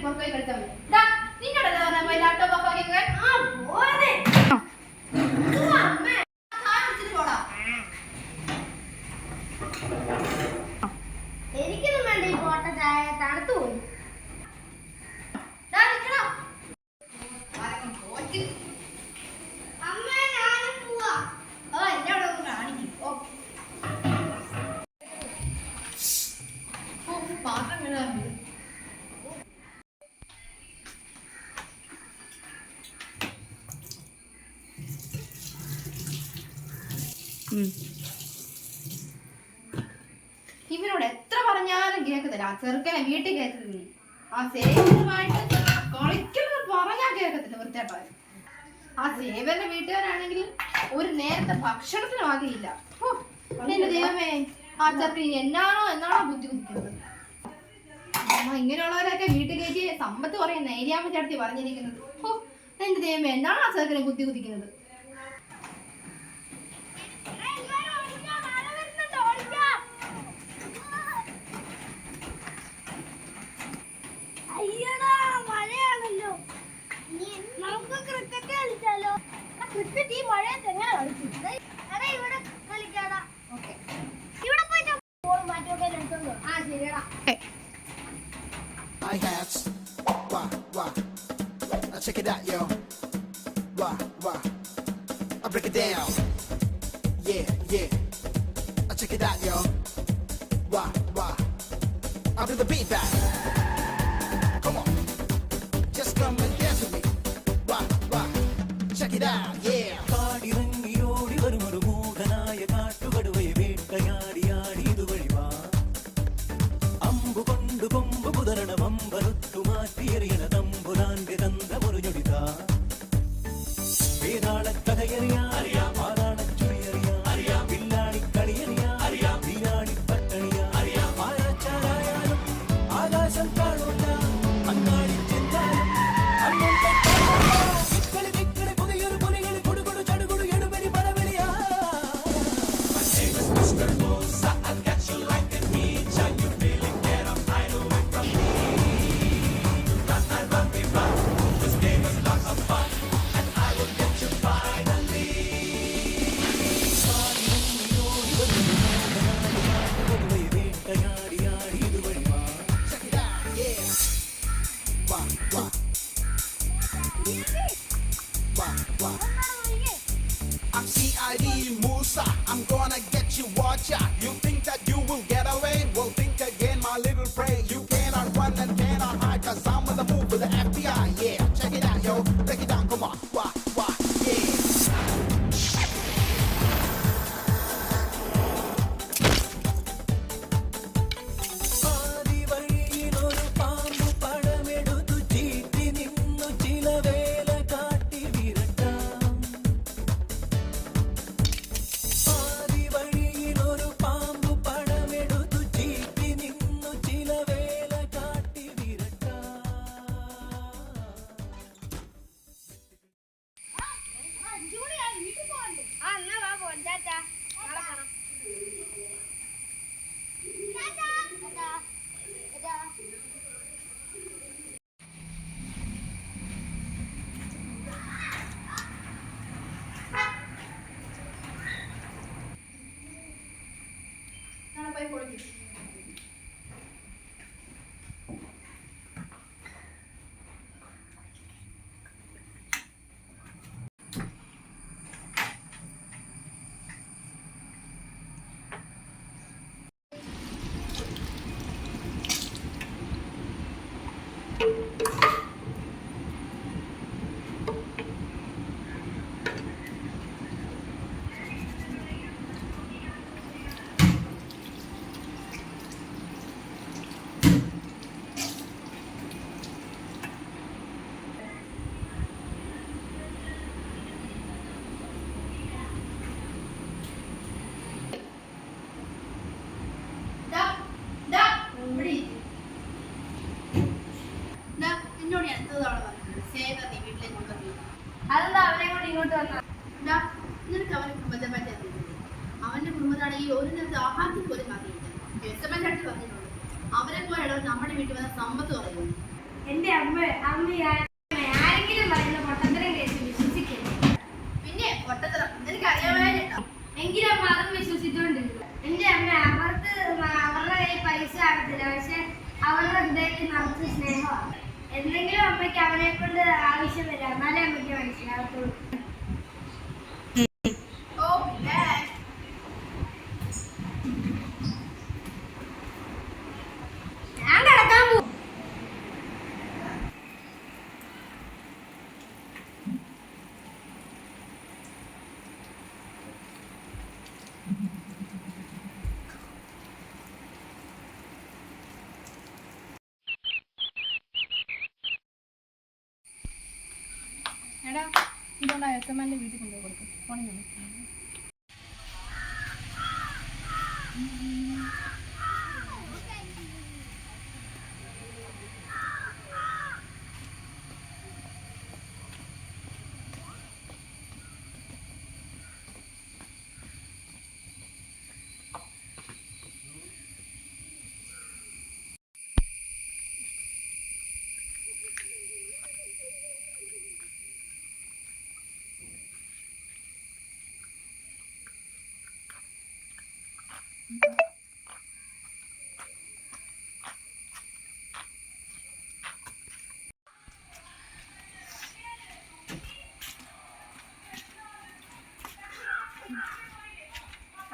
പുറത്തുപോയി കളിച്ചാൽ മതി. നിന്നോടല്ലേ ലാപ്ടോപ്പ് ഓഫ് ആക്കി എനിക്കൊന്നും വേണ്ട ഈ പോട്ട ചായ, തണുത്തു പോയി. ഇവനോട് എത്ര പറഞ്ഞാലും കേൾക്കത്തില്ല. ആ ചെറുക്കനെ വീട്ടിൽ കേൾക്കുന്നില്ല. ആ സേവനുമായിട്ട് കളിക്കുന്നത് പറഞ്ഞാൽ കേൾക്കത്തില്ല. വൃത്തിയായിട്ടാണ് ആ സേവന്റെ വീട്ടുകാരാണെങ്കിൽ ഒരു നേരത്തെ ഭക്ഷണത്തിന് ആകെയില്ല. എന്റെ ദൈവമേ, ആ ചെറുക്കൻ എന്നാണോ ബുദ്ധിമുട്ടിക്കുന്നത്. ഇങ്ങനെയുള്ളവരൊക്കെ വീട്ടിൽ കയറ്റി സമ്പത്ത് പറയുന്ന ഏരിയാമ്മ ചേർത്തി പറഞ്ഞിരിക്കുന്നത്. എന്റെ ദൈവമേ, എന്നാണോ ആ ചെറുക്കനെ ബുദ്ധിമുട്ടിക്കുന്നത്. മഴയാണല്ലോ, നമുക്ക് ക്രിക്കറ്റ് കളിച്ചാലോ? ക്രിക്കറ്റ് ഈ മഴയത്ത് എങ്ങനെ കളിക്കും? ഇവിടെ കളിക്കാടാ. ഇവിടെ പോയിട്ട് മാറ്റോക്കെ എടുത്തോളൂ. ആ ശരിയടാ. I have wah. Check it out, yo. Wah. I break it down. Yeah. Check it out, yo. Wah. I'll do the beat back. Come on. Just come and dance with me. Wah. Check it out, yeah. കാടിറങ്ങിയോടി വരുമൊരു മൂഢനായ കാട്ടുകടുവയെ വേട്ടയാടി ഇതുവഴിവാ. അമ്പു കൊണ്ട് കൊമ്പ് കുതരണം അമ്പരത്തു മാറ്റിയെറിയണ തമ്പുരാന്റെ തന്ത്രമൊരു ഞൊടിതാ. വേതാളക്കഥയറിയാം, പാതാളച്ചുഴിയറിയാം, വില്ലാളിക്കളിയറിയാം, വീരാളിപ്പട്ടണിയാം, ആരാച്ചാരായാലും ആകാശം കാണൂല, അങ്ങാടി ചെന്നാലും അങ്ങോട്ടെ വിക്കളി പുതിയൊരു പുലികളി കൊടുകൊടു ചടുകൊടു എടുപടി പടവെളിയാ. I'm CID Musa. I'm gonna get you, watch out. You think that you will get away? Well, think again, my little prey. You cannot run and cannot hide, cause I'm on the move with the FBI. Yeah, check it out, yo. Break it down, come on. Wah, yeah. ആദിവഴിയിലൊരു പാമ്പു പടമെടുത്തു ചീറ്റി നിന്നു ചില വേല കാട്ടി വിരട്ടാം. ആദിവഴിയിലൊരു പാമ്പു പടമെടുത്തു ചീറ്റി നിന്നു ചില വേല കാട്ടി വിരട്ടാം. എന്നാ വാ പോവാം. ടാറ്റാ. നാളെ കാണാം. ടാറ്റാ. പോയി കൊടുക്കും. അതെന്താ അവനെ കൊണ്ട് ഇങ്ങോട്ട് വന്ന? നിനക്ക് അവന്റെ കുടുംബത്തെ പറ്റി അറിയില്ലേ? അവന്റെ കുടുംബത്താണെങ്കിൽ ഒരു നേരത്തെ ആഹാരത്തിന് പോലും കാര്യമില്ല. എസ്എംഎസ് ആയിട്ട് പറഞ്ഞിട്ടുണ്ട്. അവരെ പോലെയാണ് നമ്മുടെ വീട്ടിൽ വന്ന സമ്പത്ത് പറയുന്നത്. എന്റെ ആരെങ്കിലും പറയുന്ന പൊട്ടത്തരം കേട്ട് വിശ്വസിക്കരുത്. പിന്നെ പൊട്ടത്തരം എനിക്ക് അറിയാമായിരുന്നോ? എങ്കിലും അമ്മ അതും വിശ്വസിച്ചോണ്ടിരിക്കും. എന്റെ അമ്മ അവർക്ക് അവരുടെ കയ്യിൽ പൈസ കാണത്തില്ല, പക്ഷെ അവരുടെ ഹൃദയത്തിൽ നിറച്ച് സ്നേഹമാണ്. എന്തെങ്കിലും അമ്മയ്ക്ക് അവനെ കൊണ്ട് ആവശ്യം വരിക, എന്നാലേ അമ്മയ്ക്ക് മനസ്സിലാകത്തുള്ളൂ. ഓ പിന്നെ ഞാൻ കിടക്കാൻ പോകും. എടാ ഇതുകൊണ്ട് അയച്ചമ്മേൻ്റെ വീട്ടിൽ കൊണ്ടുപോയി കൊടുക്കും. ഫോണിൽ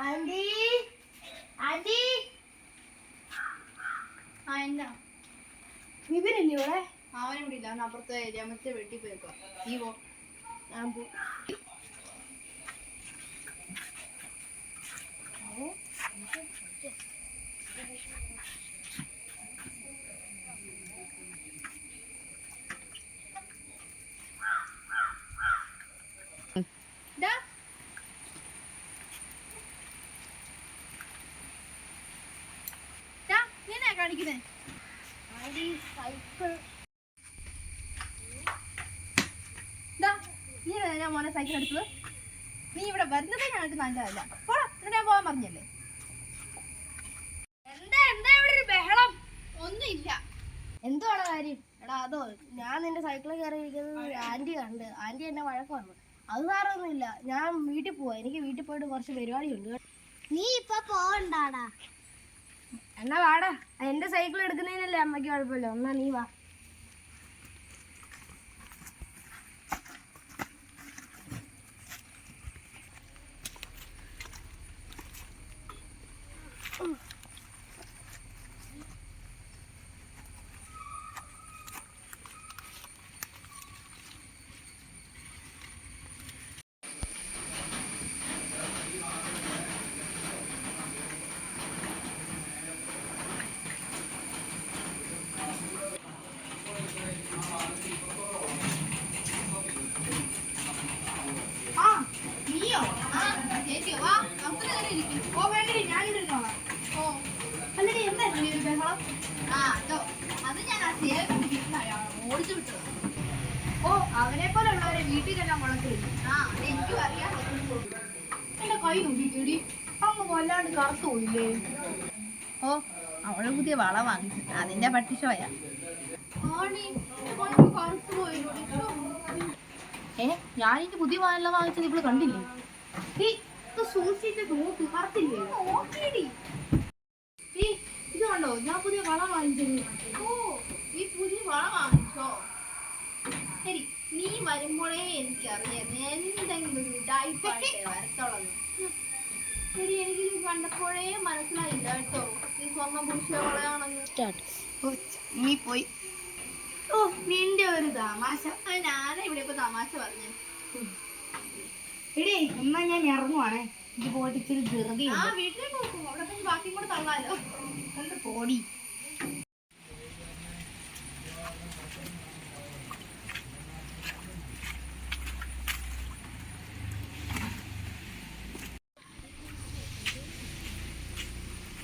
ആന്റി, ആന്റി, ആ എന്നാ വിപിനല്ലേ ഇവിടെ? അവനെ ഇവിടെ ഇല്ല, അവൻ അപ്പുറത്തെ രമത്തെ വെട്ടി പോയേക്കോ. നീ പോ. ഞാൻ പോ. ഡാ. ഡാ, നീ എന്നാ കാണിക്കുന്നേ? Anti cycle. ഡാ, നീ ഞാൻ മോനെ സൈക്കിൾ എടുത്തത്? നീ ഇവിടെ വരുന്നതേ ഞങ്ങൾക്ക് നല്ലതല്ല. പോടാ, ഇവിടെ ഞാൻ പോകാൻ പറഞ്ഞല്ലേ. എന്താ എന്താ ഇവിടെ ഒരു ബഹളം? ഒന്നുമില്ല. എന്തുവാണ് കാര്യം? എടാ അതോ, ഞാൻ നിന്റെ സൈക്കിളിൽ കയറിയിരിക്കുന്നത് ആന്റി കണ്ട്. ആന്റി എന്നെ വഴക്ക് പറഞ്ഞു. അത് സാറൊന്നുമില്ല, ഞാൻ വീട്ടിൽ പോവാ. എനിക്ക് വീട്ടിൽ പോയിട്ട് കുറച്ച് പരിപാടിയുണ്ട്. നീ ഇപ്പൊ പോവണ്ടാടാ. എന്നാ വാടാ, എന്റെ സൈക്കിൾ എടുക്കുന്നതിനല്ലേ അമ്മയ്ക്ക് കുഴപ്പമില്ല. എന്നാ നീ വാ. ആ, നീയോ? ആ, ചേച്ചിയോ? വാ, നമുക്ക് നേരെ ഇരിക്കും. ഓ വേണ്ടി ഞാനിരുന്നോളാം. ഓ, അല്ലടി എന്തായിരുന്നു ഈ ഒരു ബഹളം? ആ, അതോ, അത് ഞാൻ ആ സേവന്റെ വീട്ടിലാ ഓടിച്ചു വിട്ടത്. ഓ അവനെ പോലെ ഉള്ളവരെ വീട്ടിൽ തന്നെ മുളക്കില്ല. ആ, അത് എനിക്കും അറിയാം. എന്റെ കൈ നോക്കിയിട്ടടി അങ്ങ് വല്ലാണ്ട് കറുത്തു പോയില്ലേ? ഓ, അവള് പുതിയ വള വാങ്ങിച്ചു, അതിന്റെ പട്ടിഷോയാ. ഞാനെനിക്ക് പുതിയ വള വാങ്ങിച്ചത് ഇവള് കണ്ടില്ലേ? സൂക്ഷിച്ച് നോക്ക്, കറുത്തില്ലേ? ഇത് കണ്ടോ, ഞാൻ പുതിയ വള വാങ്ങിച്ചത്. ഓ, ഈ പുതിയ വള വാങ്ങിച്ചോ? ശരി, നീ വരുമ്പോഴേ എനിക്കറിയാം എന്തെങ്കിലും ഒരു ഡൈപ്പായിട്ടേ വരത്തോളന്ന്. ശരി, എനിക്ക് നീ കണ്ടപ്പോഴേ മനസ്സിലായില്ല കേട്ടോ, നീ സ്വർണ്ണം പുരുഷ വളയാണെന്ന്. നീ പോയി. ഓ, നിന്റെ ഒരു തമാശ. ഞാനാ ഇവിടെ ഇപ്പൊ തമാശ പറഞ്ഞു. എടേ എന്നാ ഞാൻ ഇറങ്ങുവാണേ. ഇത് പോയിട്ട് ഇച്ചിരി ധൃതി. ആ, വീട്ടിലേക്ക് നോക്കും, അവിടെ പിന്നെ ബാക്കിയും കൂടെ തള്ളാലോ. ഒന്ന് പോടി.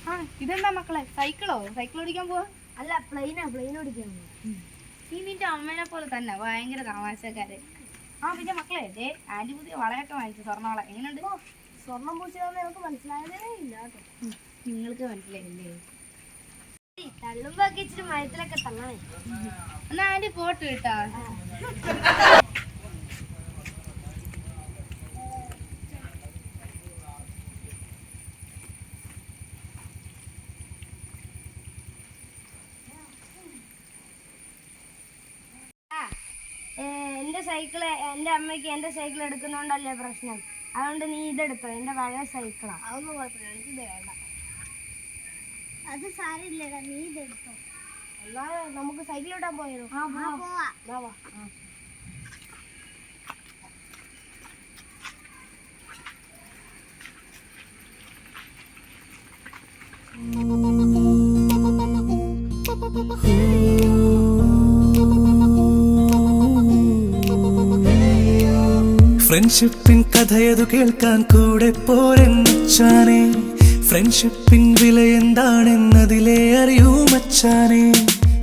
ആ, ഇതെന്താ മക്കളെ, സൈക്കിളോ? സൈക്കിൾ ഓടിക്കാൻ പോവാ? അല്ല, പ്ലെയിൻ ഓടിക്കാൻ. നീ നിന്റെ അമ്മേനെ പോലെ തന്നെ ഭയങ്കര തമാശക്കാര്. ആ, പിന്നെ മക്കളെ, ആന്റി പുതിയ വളയൊക്കെ വാങ്ങിച്ചു, സ്വർണ്ണ വള. എങ്ങനെയുണ്ട്? സ്വർണം പൂശിയാന്ന് നമുക്ക് മനസ്സിലായതേ ഇല്ല കേട്ടോ. നിങ്ങൾക്ക് മനസ്സിലായില്ലേ? തള്ളുമ്പോ ഇച്ചിരി മയത്തിലൊക്കെ തള്ളണേ. എന്നാ ആന്റി പോട്ട് കേട്ടാ. എന്റെ സൈക്കിള് എന്റെ അമ്മയ്ക്ക് എന്റെ സൈക്കിൾ എടുക്കുന്നോണ്ടല്ലേ പ്രശ്നം. അതുകൊണ്ട് നീ ഇതെടുത്തോ, എന്റെ പഴയ സൈക്കിളാ. അതൊന്നും കുഴപ്പമില്ല, എനിക്കിത് വേണ്ട. അത് സാരില്ലടാ, നീ ഇതെടുത്തോ. എന്നാ നമുക്ക് സൈക്കിൾ ഇടാൻ പോയോ? പോവാ. ഫ്രണ്ട്ഷിപ്പിൻ കഥയതു കേൾക്കാൻ കൂടെ പോരെന്നച്ചാനെ. ഫ്രണ്ട്ഷിപ്പിൻ വില എന്താണെന്നതിലെ അറിയൂ മച്ചാനെ.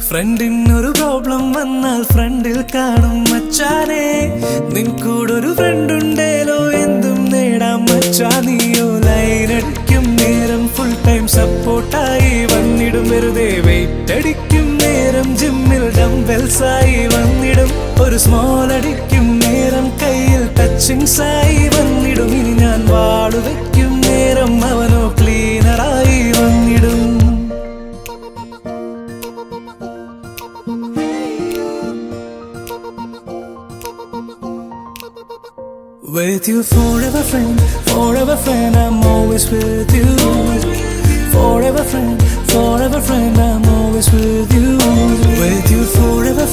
ഫ്രണ്ടിനൊരു പ്രോബ്ലം വന്നാൽ ഫ്രണ്ടിൽ കാണും മച്ചാനെ. നിൻ കൂടൊരു ഫ്രണ്ടുണ്ടേലോ എന്തും നേടാം മച്ചാ. നീയോ ലൈനടിക്കും നേരം ഫുൾ ടൈം സപ്പോർട്ടായി വന്നിടും. വെറുതെ വെയിറ്റ് അടിക്കും നേരം ജിമ്മിൽ ഡംബെൽസായി വന്നിടും. ഒരു സ്മോൾ അടിക്കും നേരം കയ്യിൽ ടച്ചിങ്സ് ആയി വന്നിടും. ഇനി ഞാൻ വാളു വെക്കും നേരം അവനോ ക്ലീനറായി വന്നിടും. With you forever friend, I'm always with you. Forever friend, I'm always with you. With you forever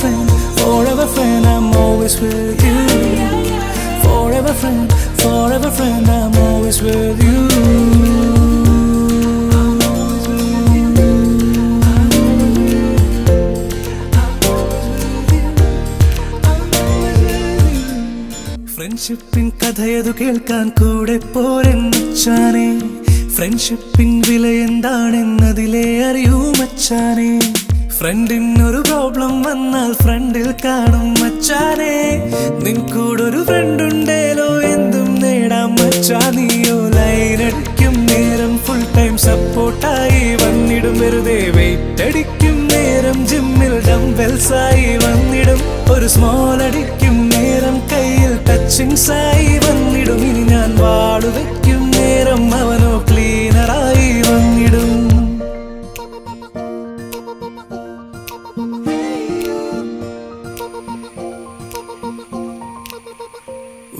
friend, I'm always with you. Forever friend, I'm always with you. ഫ്രണ്ട്ഷിപ്പിൻ കഥയതു കേൾക്കാൻ കൂടെ പോരെന്നച്ചാനെ. ഫ്രണ്ട്ഷിപ്പിൻ വില എന്താണെന്നതിലെ അറിയൂ മച്ചാനെ. ഫ്രണ്ടിനൊരു പ്രോബ്ലം വന്നാൽ ഫ്രണ്ടിൽ കാണും മച്ചാനെ. നിൻ കൂടൊരു ഫ്രണ്ടുണ്ടേലോ എന്തും നേടാം മച്ചാ. നീയോ ലൈനടിക്കും നേരം ഫുൾ ടൈം സപ്പോർട്ടായി വന്നിടും. വെറുതെ വെയിറ്റ് അടിക്കും നേരം ജിമ്മിൽ ഡംബെൽസായി വന്നിടും. ഒരു സ്മോൾ അടിക്കും നേരം കയ്യിൽ ടച്ചിങ്സ് ആയി വന്നിടും. ഇനി ഞാൻ വാളു വെക്കും നേരം അവനോ ക്ലീനറായി വന്നിടും.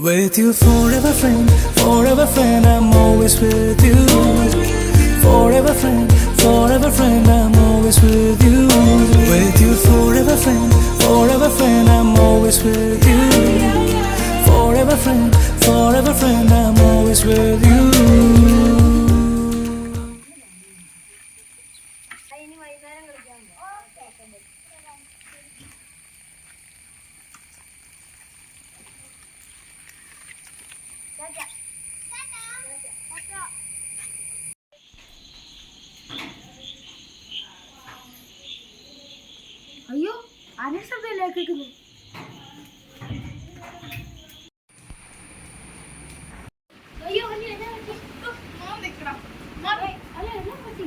With you forever friend, I'm always with you. Forever friend, I'm always with you. With you forever friend, I'm always with you. Forever friend, I'm always with you. ഇനി വൈകുന്നേരം കളിക്കാൻ അയ്യോ, അനശബ്ദല്ലേ കേൾക്കുന്നു. അയ്യോ അല്ല എന്നാ പറ്റി? അല്ല എന്നാ പറ്റി?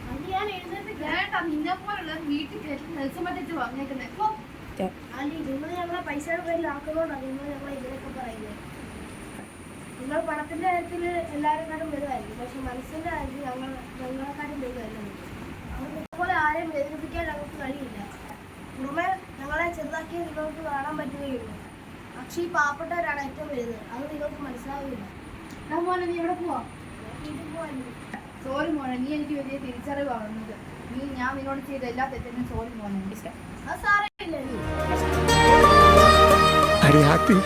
അത് ഞാൻ എഴുന്നേറ്റ് വേണ്ട, നിന്നെ പോലുള്ള വീട്ടിൽ കയറ്റി നെൽസമ്മറ്റിച്ച് പറഞ്ഞേക്കുന്നേ. ആന്റി, നിങ്ങൾ ഞങ്ങളെ പൈസയുടെ പേരിൽ ആക്കുന്നോണ്ടാണ് നിങ്ങൾ ഞങ്ങളെ ഇതിനൊക്കെ പറയുന്നത്. നിങ്ങൾ പണത്തിന്റെ കാര്യത്തിൽ എല്ലാവരെക്കാട്ടും വലുതായിരിക്കും, പക്ഷെ മനസ്സിന്റെ കാര്യത്തിൽ ഞങ്ങളെക്കാട്ടും വലുതായിരുന്നു. അതുപോലെ ആരെയും വേദനിപ്പിക്കാൻ ഞങ്ങൾക്ക് കഴിയില്ല. പുറമെ ഞങ്ങളെ ചെറുതാക്കിയ നിങ്ങൾക്ക് കാണാൻ പറ്റുകയുള്ളൂ. പക്ഷെ ഈ പാവപ്പെട്ടവരാണ് ഏറ്റവും വലുത്. അത് നിങ്ങൾക്ക് മനസ്സിലാവില്ല. മോനെ, നീ എവിടെ പോവാ? വീട്ടിൽ പോകാൻ സോറി മോനെ, നീ എനിക്ക് വലിയ തിരിച്ചറിവാകുന്നത്. ഞാൻ നിന്നോട് ചെയ്ത എല്ലാ തെറ്റിനും സോറി മോനെ. അത് സാരമില്ല. Are you happy?